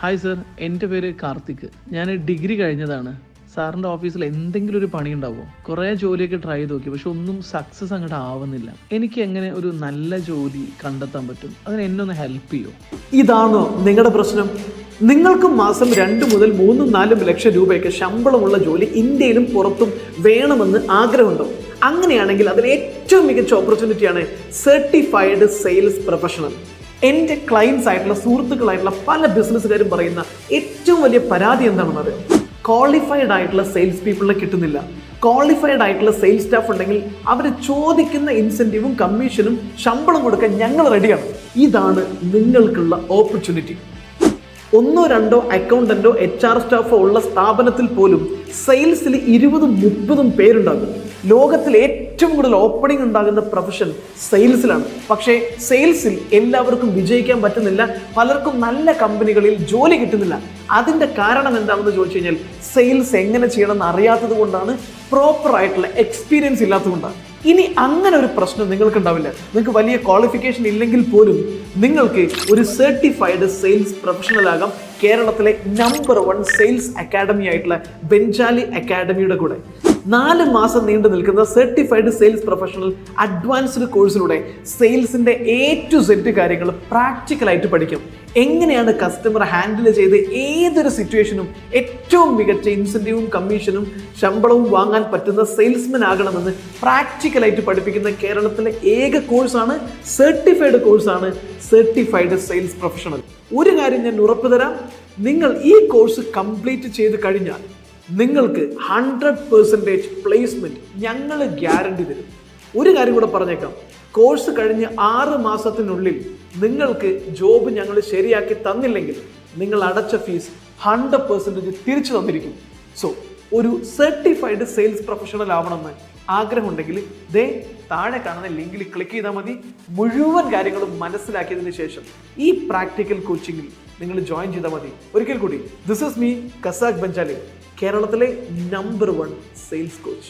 Hi sir, എൻ്റെ പേര് കാർത്തിക്. ഞാൻ ഡിഗ്രി കഴിഞ്ഞതാണ്. സാറിൻ്റെ ഓഫീസിൽ എന്തെങ്കിലും ഒരു പണി ഉണ്ടാവുമോ? കുറേ ജോലിയൊക്കെ ട്രൈ ചെയ്ത് നോക്കി, പക്ഷെ ഒന്നും സക്സസ് അങ്ങോട്ട് ആവുന്നില്ല. എനിക്ക് എങ്ങനെ ഒരു നല്ല ജോലി കണ്ടെത്താൻ പറ്റും? അതിന് എന്നെ ഒന്ന് ഹെൽപ്പ് ചെയ്യുമോ? ഇതാണോ നിങ്ങളുടെ പ്രശ്നം? നിങ്ങൾക്ക് മാസം 2 മുതൽ 3-4 ലക്ഷം രൂപയൊക്കെ ശമ്പളമുള്ള ജോലി ഇന്ത്യയിലും പുറത്തും വേണമെന്ന് ആഗ്രഹമുണ്ടോ? അങ്ങനെയാണെങ്കിൽ അതിൽ ഏറ്റവും മികച്ച ഓപ്പർച്യൂണിറ്റിയാണ് സർട്ടിഫൈഡ് സെയിൽസ് പ്രൊഫഷണൽ. എൻ്റെ ക്ലയൻസ് ആയിട്ടുള്ള സുഹൃത്തുക്കളായിട്ടുള്ള പല ബിസിനസ്സുകാരും പറയുന്ന ഏറ്റവും വലിയ പരാതി എന്താണെന്നത്, ക്വാളിഫൈഡ് ആയിട്ടുള്ള സെയിൽസ് പീപ്പിളിനെ കിട്ടുന്നില്ല. ക്വാളിഫൈഡ് ആയിട്ടുള്ള സെയിൽസ് സ്റ്റാഫ് ഉണ്ടെങ്കിൽ അവർ ചോദിക്കുന്ന ഇൻസെൻറ്റീവും കമ്മീഷനും ശമ്പളം കൊടുക്കാൻ ഞങ്ങൾ റെഡിയാണ്. ഇതാണ് നിങ്ങൾക്കുള്ള ഓപ്പർച്യൂണിറ്റി. 1-2 അക്കൗണ്ടന്റോ HR സ്റ്റാഫോ ഉള്ള സ്ഥാപനത്തിൽ പോലും സെയിൽസിൽ 20-30 പേരുണ്ടാകും. ലോകത്തിൽ ഏറ്റവും കൂടുതൽ ഓപ്പണിംഗ് ഉണ്ടാകുന്ന പ്രൊഫഷൻ സെയിൽസിലാണ്. പക്ഷേ സെയിൽസിൽ എല്ലാവർക്കും വിജയിക്കാൻ പറ്റുന്നില്ല. പലർക്കും നല്ല കമ്പനികളിൽ ജോലി കിട്ടുന്നില്ല. അതിൻ്റെ കാരണം എന്താണെന്ന് ചോദിച്ചു കഴിഞ്ഞാൽ സെയിൽസ് എങ്ങനെ ചെയ്യണമെന്ന് അറിയാത്തത് കൊണ്ടാണ്, പ്രോപ്പർ ആയിട്ടുള്ള എക്സ്പീരിയൻസ് ഇല്ലാത്തതുകൊണ്ടാണ്. ഇനി അങ്ങനെ ഒരു പ്രശ്നം നിങ്ങൾക്ക് ഉണ്ടാവില്ല. നിങ്ങൾക്ക് വലിയ ക്വാളിഫിക്കേഷൻ ഇല്ലെങ്കിൽ പോലും നിങ്ങൾക്ക് ഒരു സർട്ടിഫൈഡ് സെയിൽസ് പ്രൊഫഷണൽ ആകാം കേരളത്തിലെ നമ്പർ 1 സെയിൽസ് അക്കാഡമി ആയിട്ടുള്ള ബെഞ്ചാലി അക്കാഡമിയുടെ കൂടെ. 4 മാസം നീണ്ടു നിൽക്കുന്ന സർട്ടിഫൈഡ് സെയിൽസ് പ്രൊഫഷണൽ അഡ്വാൻസ്ഡ് കോഴ്സിലൂടെ സെയിൽസിൻ്റെ A to Z കാര്യങ്ങൾ പ്രാക്ടിക്കലായിട്ട് പഠിക്കും. എങ്ങനെയാണ് കസ്റ്റമർ ഹാൻഡിൽ ചെയ്ത് ഏതൊരു സിറ്റുവേഷനും ഏറ്റവും മികച്ച ഇൻസെൻറ്റീവും കമ്മീഷനും ശമ്പളവും വാങ്ങാൻ പറ്റുന്ന സെയിൽസ്മാൻ ആകണമെന്ന് പ്രാക്ടിക്കലായിട്ട് പഠിപ്പിക്കുന്ന കേരളത്തിലെ ഏക കോഴ്സാണ്, സർട്ടിഫൈഡ് കോഴ്സാണ് സർട്ടിഫൈഡ് സെയിൽസ് പ്രൊഫഷണൽ. ഒരു കാര്യം ഞാൻ ഉറപ്പു തരാം, നിങ്ങൾ ഈ കോഴ്സ് കംപ്ലീറ്റ് ചെയ്ത് കഴിഞ്ഞാൽ നിങ്ങൾക്ക് 100% പ്ലേസ്മെന്റ് ഞങ്ങൾ ഗ്യാരണ്ടി തരും. ഒരു കാര്യം കൂടെ പറഞ്ഞേക്കാം, കോഴ്സ് കഴിഞ്ഞ് 6 മാസത്തിനുള്ളിൽ നിങ്ങൾക്ക് ജോബ് ഞങ്ങൾ ശരിയാക്കി തന്നില്ലെങ്കിൽ നിങ്ങൾ അടച്ച ഫീസ് 100% തിരിച്ചു തന്നിരിക്കും. സോ ഒരു സർട്ടിഫൈഡ് സെയിൽസ് പ്രൊഫഷണൽ ആവണമെന്ന് ആഗ്രഹമുണ്ടെങ്കിൽ താഴെ കാണുന്ന ലിങ്കിൽ ക്ലിക്ക് ചെയ്താൽ മതി. മുഴുവൻ കാര്യങ്ങളും മനസ്സിലാക്കിയതിന് ശേഷം ഈ പ്രാക്ടിക്കൽ കോച്ചിങ്ങിൽ നിങ്ങൾ ജോയിൻ ചെയ്താൽ മതി. ഒരിക്കൽ കൂടി, ദിസ് ഈസ് മീ കസാഖ് ബെഞ്ചാലി, കേരളത്തിലെ നമ്പർ 1 സെയിൽസ് കോച്ച്.